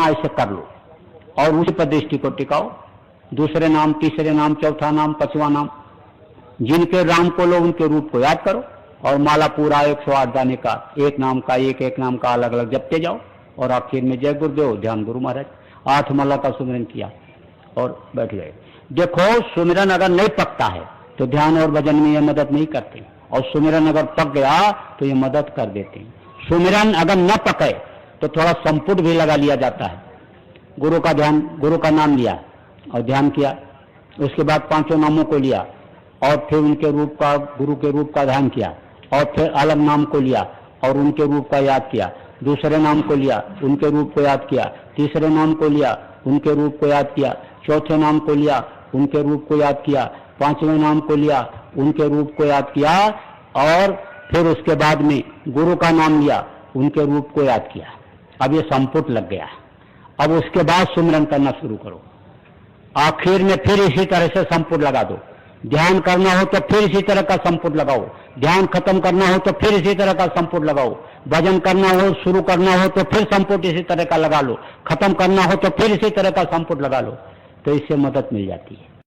ऐसे कर लो और उसी पर दृष्टि को टिकाओ। दूसरे नाम, तीसरे नाम, चौथा नाम, पांचवा नाम, जिनके राम को लो उनके रूप को याद करो और माला पूरा 108 दाने का एक नाम का एक नाम का अलग अलग जपते जाओ और आखिर में जय गुरुदेव, ध्यान गुरु महाराज, 8 माला का सुमिरन किया और बैठ गए। देखो, सुमिरन अगर नहीं पकता है तो ध्यान और भजन में ये मदद नहीं करते, और सुमिरन अगर पक गया तो ये मदद कर देते हैं। सुमिरन अगर न पके तो थोड़ा संपुट भी लगा लिया जाता है। गुरु का ध्यान, गुरु का नाम लिया और ध्यान किया, उसके बाद 5 नामों को लिया और फिर उनके रूप का, गुरु के रूप का ध्यान किया और फिर अलग नाम को लिया और उनके रूप का याद किया, दूसरे नाम को लिया, उनके रूप को याद किया, तीसरे नाम को लिया, उनके रूप को याद किया, चौथे नाम को लिया, उनके रूप को याद किया, 5वें नाम को लिया, उनके रूप को याद किया और फिर उसके बाद में गुरु का नाम लिया, उनके रूप को याद किया। अब ये संपुट लग गया। अब उसके बाद सुमिरन करना शुरू करो। आखिर में फिर इसी तरह से संपुट लगा दो। ध्यान करना हो तो फिर इसी तरह का संपुट लगाओ, ध्यान खत्म करना हो तो फिर इसी तरह का संपुट लगाओ, भजन करना हो, शुरू करना हो तो फिर संपुट इसी तरह का लगा लो, खत्म करना हो तो फिर इसी तरह का संपुट लगा लो, तो इससे मदद मिल जाती है।